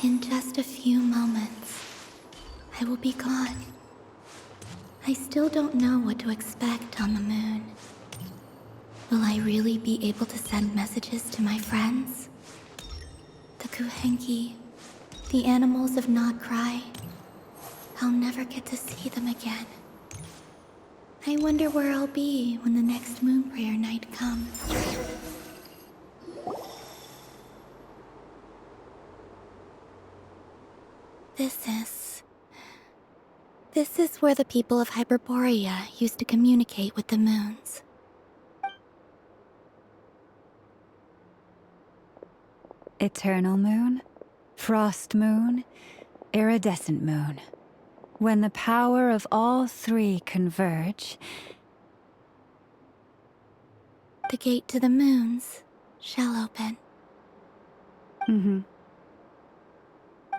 In just a few moments, I will be gone. I still don't know what to expect on the moon. Will I really be able to send messages to my friends? The Kuhenki, the animals of Not Cry. I'll never get to see them again. I wonder where I'll be when the next moon prayer night comes. This is where the people of Hyperborea used to communicate with the moons. Eternal moon, frost moon, iridescent moon. When the power of all three converge, The gate to the moons shall open.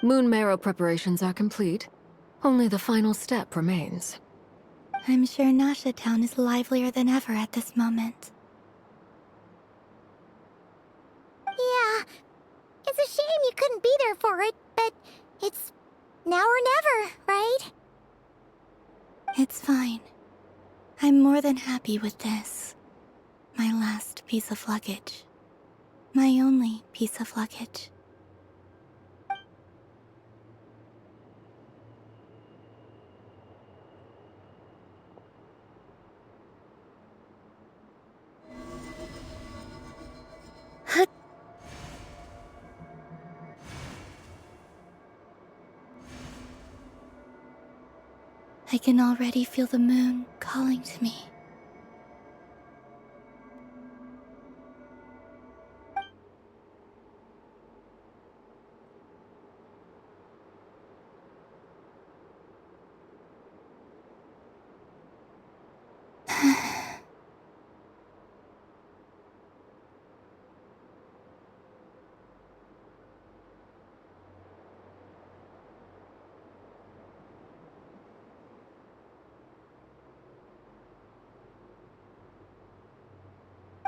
Moon marrow preparations are complete. Only the final step remains. I'm sure Nasha Town is livelier than ever at this moment. Yeah, it's a shame you couldn't be there for it, but it's now or never, right? It's fine. I'm more than happy with this. My last piece of luggage. My only piece of luggage. I can already feel the moon calling to me.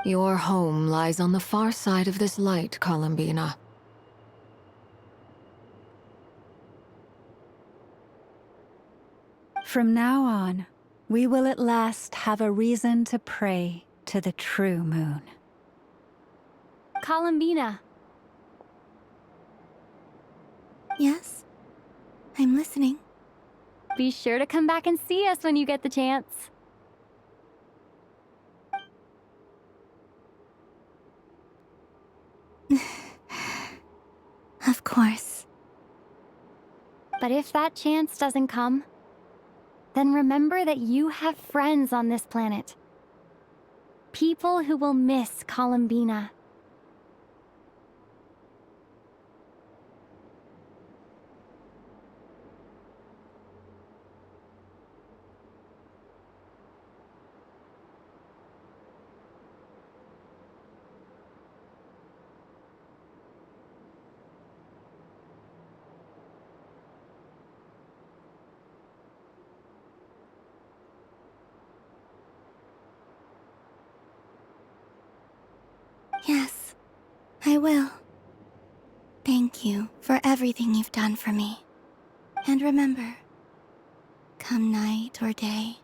Your home lies on the far side of this light, Columbina. from now on, we will at last have a reason to pray to the true moon. Columbina. Yes? I'm listening. Be sure to come back and see us when you get the chance. Of course. But if that chance doesn't come, then remember that you have friends on this planet. People who will miss Columbina. Yes, I will. Thank you for everything you've done for me. And remember, come night or day,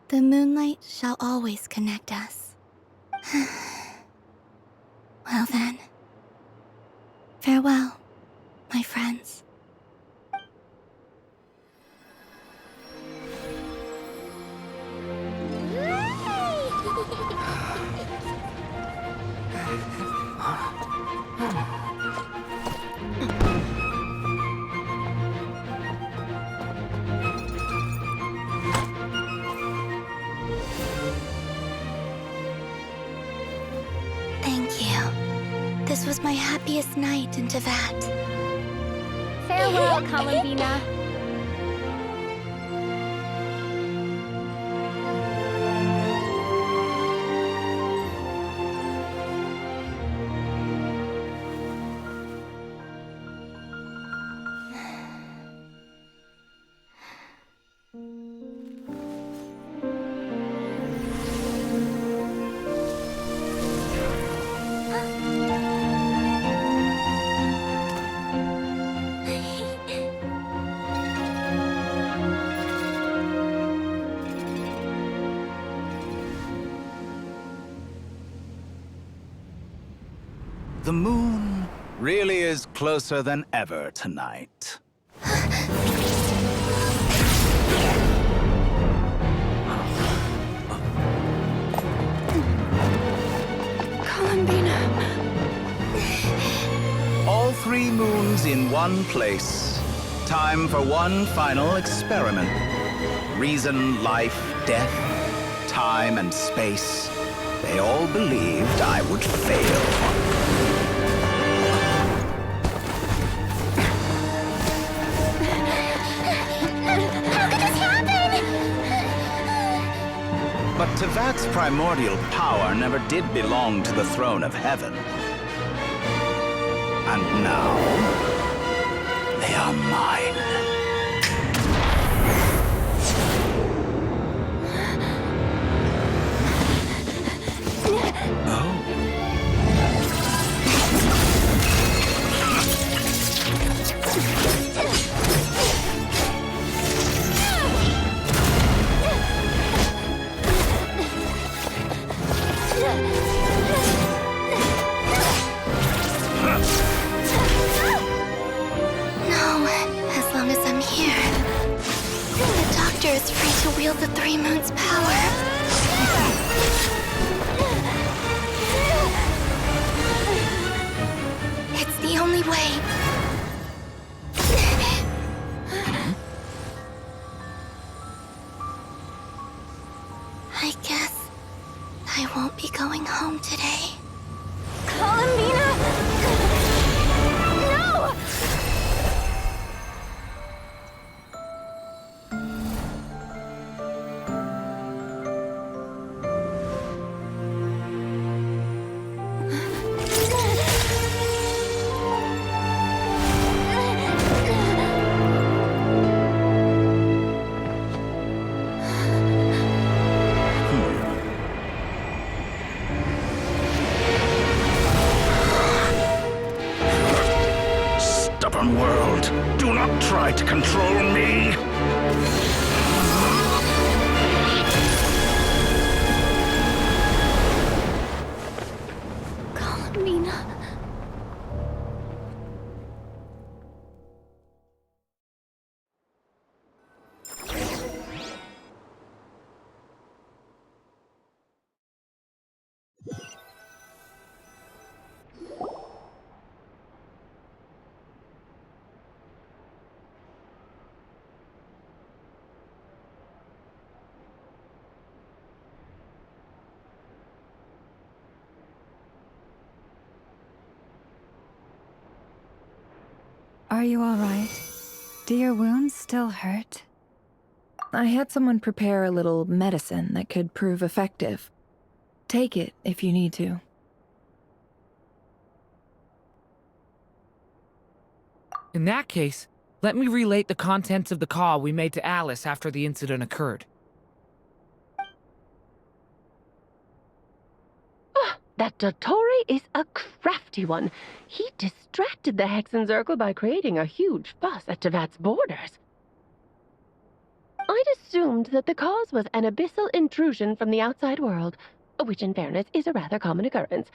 the moonlight shall always connect us. Well then, farewell, my friends. Thank you. This was my happiest night in Teyvat. Farewell, Columbina. The moon really is closer than ever tonight. Columbina. All 3 moons in one place. Time for one final experiment. Reason, life, death, time and space. They all believed I would fail. How could this happen? But Tevat's primordial power never did belong to the throne of heaven. And now, they are mine. As long as I'm here, the Doctor is free to wield the 3 moons' power. It's the only way. I guess I won't be going home today. Columbina! No! Stubborn world, do not try to control me! Columbina. Are you all right? Do your wounds still hurt? I had someone prepare a little medicine that could prove effective. Take it if you need to. In that case, let me relate the contents of the call we made to Alice after the incident occurred. That Dottore is a crafty one. He distracted the Hexen Circle by creating a huge fuss at Tevat's borders. I'd assumed that the cause was an abyssal intrusion from the outside world, which in fairness is a rather common occurrence.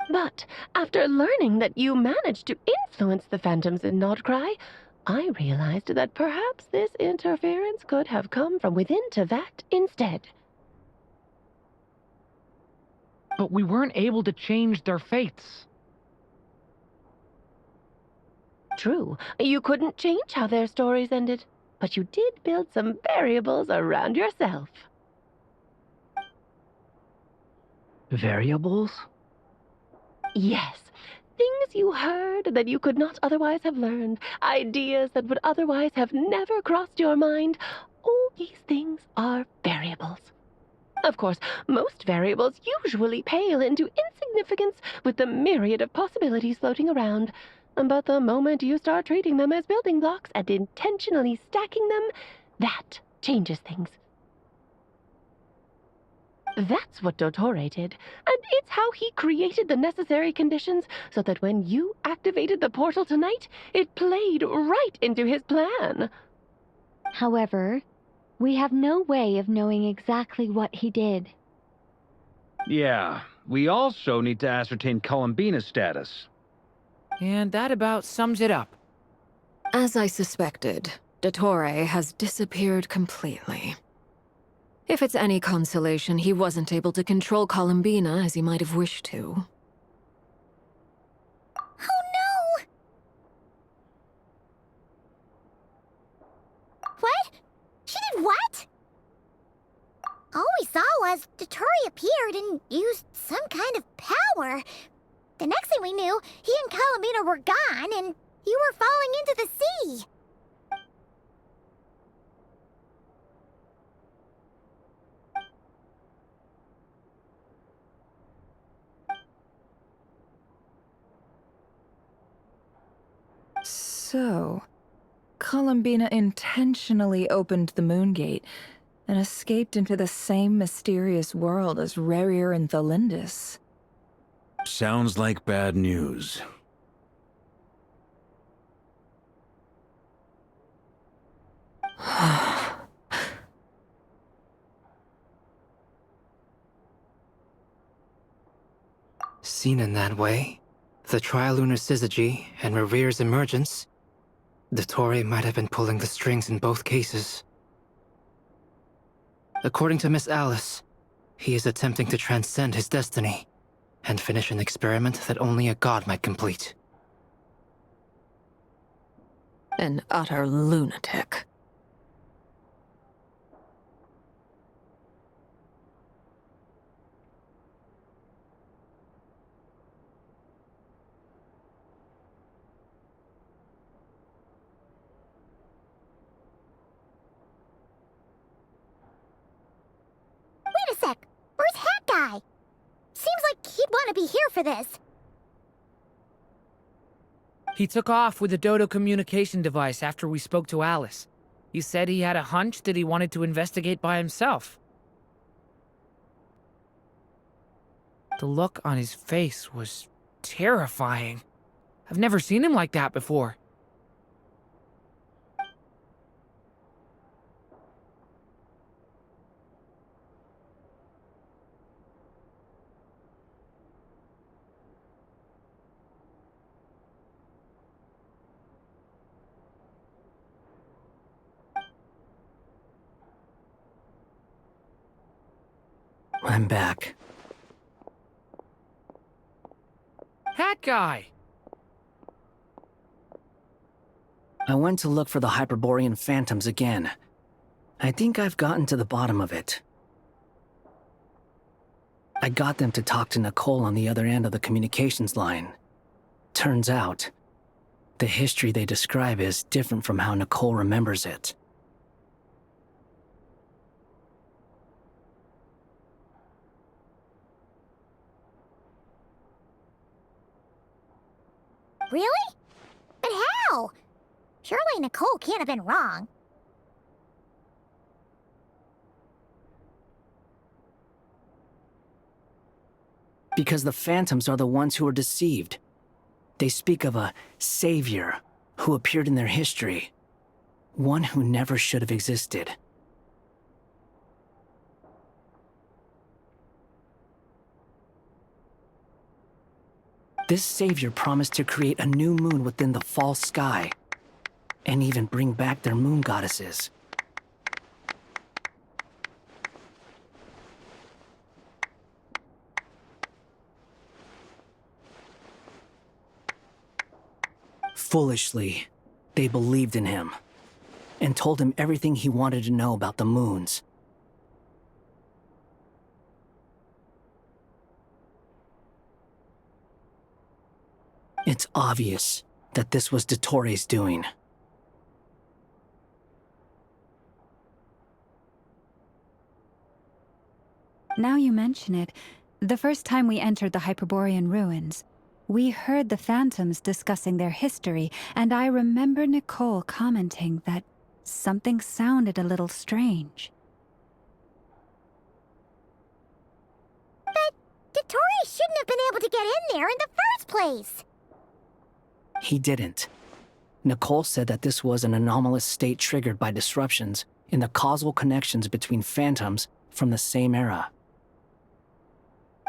But after learning that you managed to influence the phantoms in Nodcry, I realized that perhaps this interference could have come from within Tevat instead. But we weren't able to change their fates. True, you couldn't change how their stories ended, but you did build some variables around yourself. Variables? Yes, things you heard that you could not otherwise have learned, ideas that would otherwise have never crossed your mind. All these things are variables. Of course, most variables usually pale into insignificance with the myriad of possibilities floating around. But the moment you start treating them as building blocks and intentionally stacking them, that changes things. That's what Dottore did, and it's how he created the necessary conditions so that when you activated the portal tonight, it played right into his plan. However, we have no way of knowing exactly what he did. Yeah, we also need to ascertain Columbina's status. And that about sums it up. As I suspected, Dottore has disappeared completely. If it's any consolation, he wasn't able to control Columbina as he might have wished to. Oh no! What? She did what? All we saw was Dottore appeared and used some kind of power. The next thing we knew, he and Columbina were gone and you were falling into the sea. So, Columbina intentionally opened the Moon Gate and escaped into the same mysterious world as Rerir and Thalindis. Sounds like bad news. Seen in that way, the trilunar syzygy and Rerir's emergence, Dottore might have been pulling the strings in both cases. According to Miss Alice, he is attempting to transcend his destiny and finish an experiment that only a god might complete. An utter lunatic. Wait a sec, where's Hat Guy? Seems like he'd want to be here for this. He took off with the Dodo communication device after we spoke to Alice. He said he had a hunch that he wanted to investigate by himself. The look on his face was terrifying. I've never seen him like that before. I'm back. Hat Guy! I went to look for the Hyperborean phantoms again. I think I've gotten to the bottom of it. I got them to talk to Nicole on the other end of the communications line. Turns out, the history they describe is different from how Nicole remembers it. Really? But how? Surely Nicole can't have been wrong. Because the phantoms are the ones who are deceived. They speak of a savior who appeared in their history. One who never should have existed. This savior promised to create a new moon within the false sky, and even bring back their moon goddesses. Foolishly, they believed in him, and told him everything he wanted to know about the moons. It's obvious that this was Dottore's doing. Now you mention it, the first time we entered the Hyperborean ruins, we heard the phantoms discussing their history, and I remember Nicole commenting that something sounded a little strange. But Dottore shouldn't have been able to get in there in the first place. He didn't. Nicole said that this was an anomalous state triggered by disruptions in the causal connections between phantoms from the same era.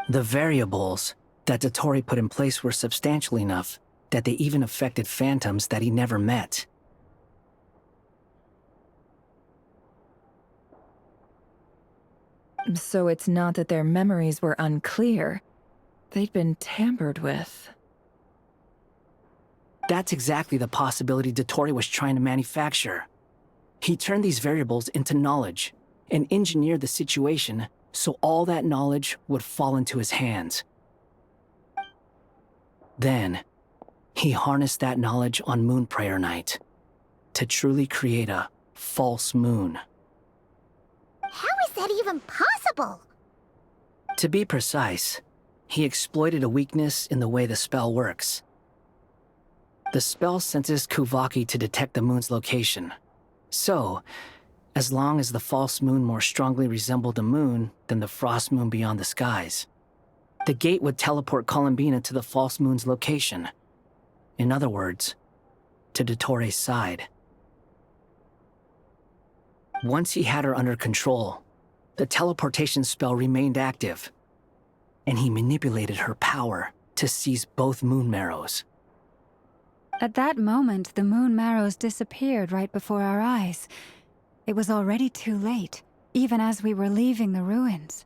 The variables that Dotori put in place were substantial enough that they even affected phantoms that he never met. So it's not that their memories were unclear. They'd been tampered with. That's exactly the possibility Dotori was trying to manufacture. He turned these variables into knowledge and engineered the situation so all that knowledge would fall into his hands. Then, he harnessed that knowledge on Moon Prayer Night to truly create a false moon. How is that even possible? To be precise, he exploited a weakness in the way the spell works. The spell senses Kuvaki to detect the moon's location. So, as long as the false moon more strongly resembled the moon than the frost moon beyond the skies, the gate would teleport Columbina to the false moon's location. In other words, to Dotori's side. Once he had her under control, the teleportation spell remained active, and he manipulated her power to seize both moon marrows. At that moment, the moon marrows disappeared right before our eyes. It was already too late, even as we were leaving the ruins.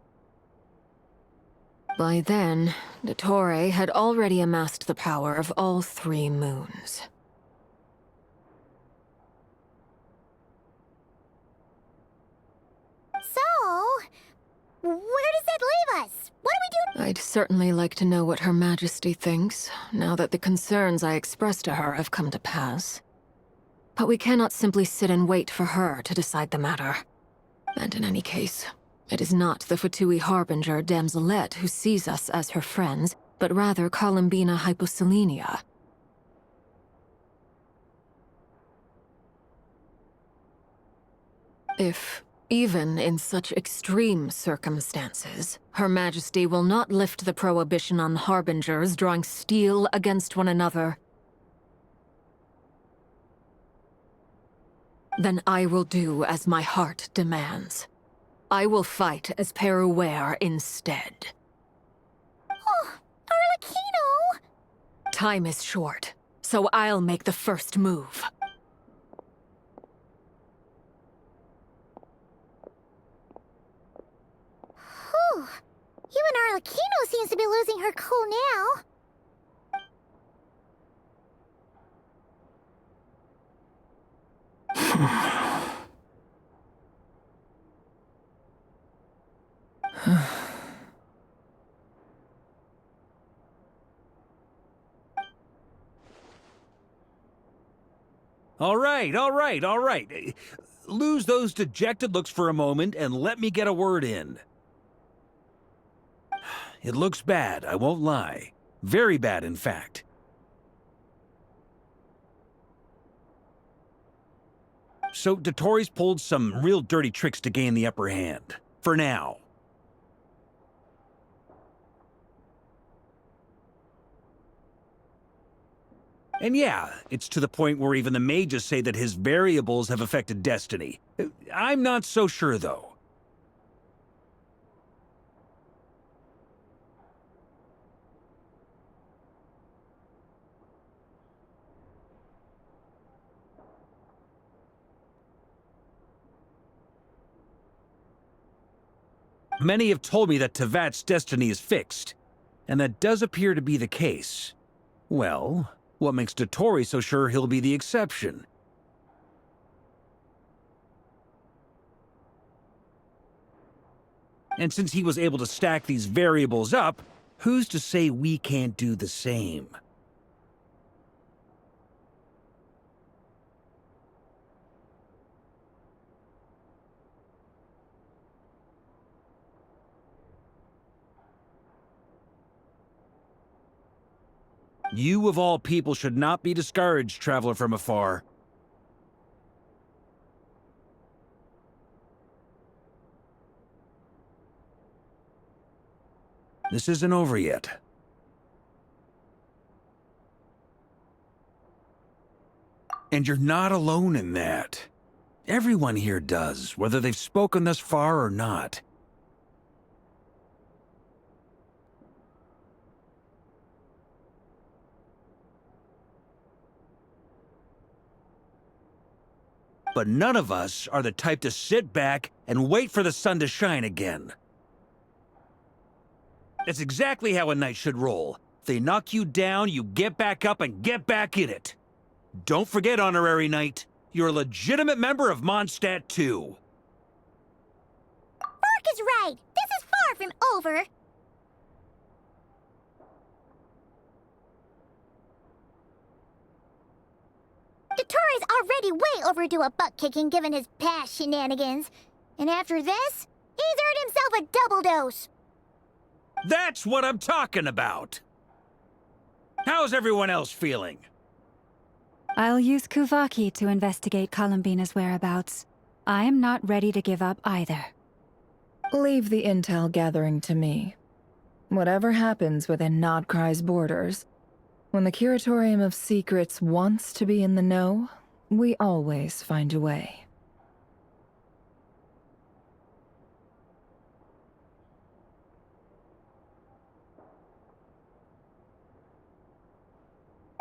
By then, Dottore had already amassed the power of all 3 moons. So, where does that leave us? What do we do? I'd certainly like to know what Her Majesty thinks, now that the concerns I expressed to her have come to pass. But we cannot simply sit and wait for her to decide the matter. And in any case, it is not the Fatui Harbinger Damselette who sees us as her friends, but rather Columbina Hyposelenia. If, even in such extreme circumstances, Her Majesty will not lift the prohibition on Harbingers drawing steel against one another, then I will do as my heart demands. I will fight as Peruware instead. Oh, Arlecchino! Time is short, so I'll make the first move. Whew. Even Arlecchino seems to be losing her cool now. All right. Lose those dejected looks for a moment and let me get a word in. It looks bad, I won't lie. Very bad, in fact. So Dotori's pulled some real dirty tricks to gain the upper hand. For now. And yeah, it's to the point where even the mages say that his variables have affected destiny. I'm not so sure, though. Many have told me that Tevat's destiny is fixed, and that does appear to be the case. Well, what makes Dotori so sure he'll be the exception? And since he was able to stack these variables up, who's to say we can't do the same? You, of all people, should not be discouraged, traveler from afar. This isn't over yet. And you're not alone in that. Everyone here does, whether they've spoken thus far or not. But none of us are the type to sit back and wait for the sun to shine again. That's exactly how a knight should roll. If they knock you down, you get back up and get back in it. Don't forget, Honorary Knight, you're a legitimate member of Mondstadt too. Mark is right. This is far from over. Dottore already way overdue a butt-kicking given his past shenanigans. And after this, he's earned himself a double dose. That's what I'm talking about! How's everyone else feeling? I'll use Kuvaki to investigate Columbina's whereabouts. I am not ready to give up either. Leave the intel gathering to me. Whatever happens within Nodcry's borders, when the Curatorium of Secrets wants to be in the know, we always find a way.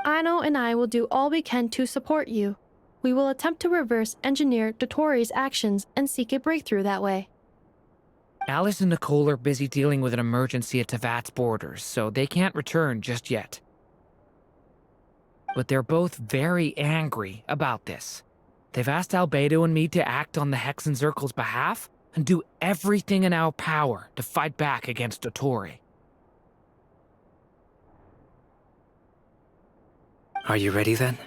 Aino and I will do all we can to support you. We will attempt to reverse engineer Dottore's actions and seek a breakthrough that way. Alice and Nicole are busy dealing with an emergency at Tevat's borders, so they can't return just yet. But they're both very angry about this. They've asked Albedo and me to act on the Hexen Circle's behalf and do everything in our power to fight back against Dottore. Are you ready then?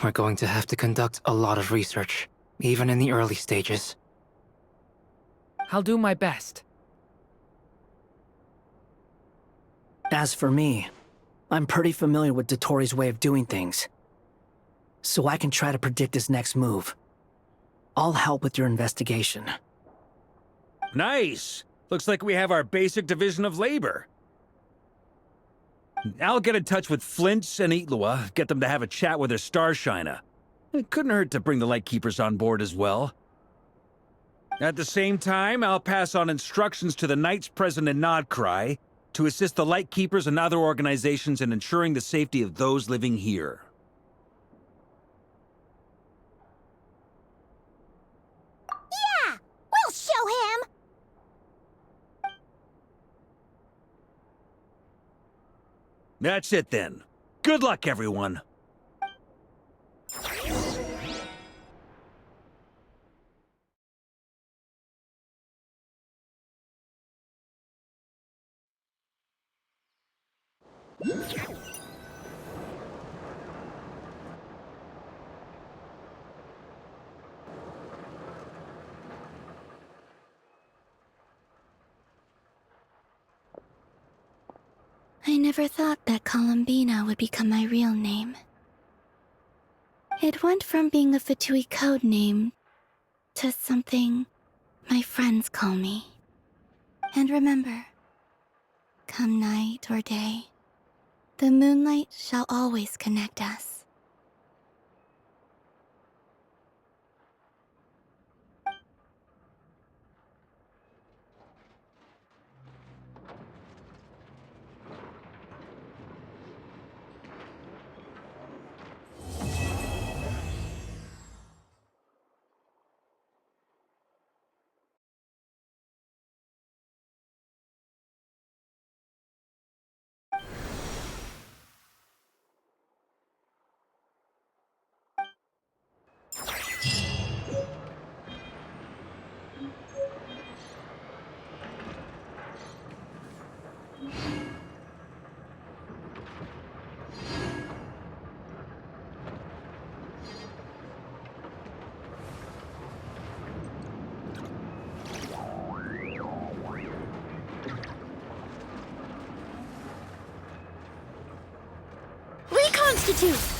We're going to have to conduct a lot of research, even in the early stages. I'll do my best. As for me, I'm pretty familiar with Dottore's way of doing things, so I can try to predict his next move. I'll help with your investigation. Nice! Looks like we have our basic division of labor. I'll get in touch with Flint's and Itlua, get them to have a chat with their Starshiner. It couldn't hurt to bring the Lightkeepers on board as well. At the same time, I'll pass on instructions to the Knights present in Nodcry to assist the Lightkeepers and other organizations in ensuring the safety of those living here. Yeah! We'll show him! That's it then. Good luck, everyone. I never thought that Columbina would become my real name. It went from being a Fatui code name to something my friends call me. And remember, come night or day, the moonlight shall always connect us. Reconstitute!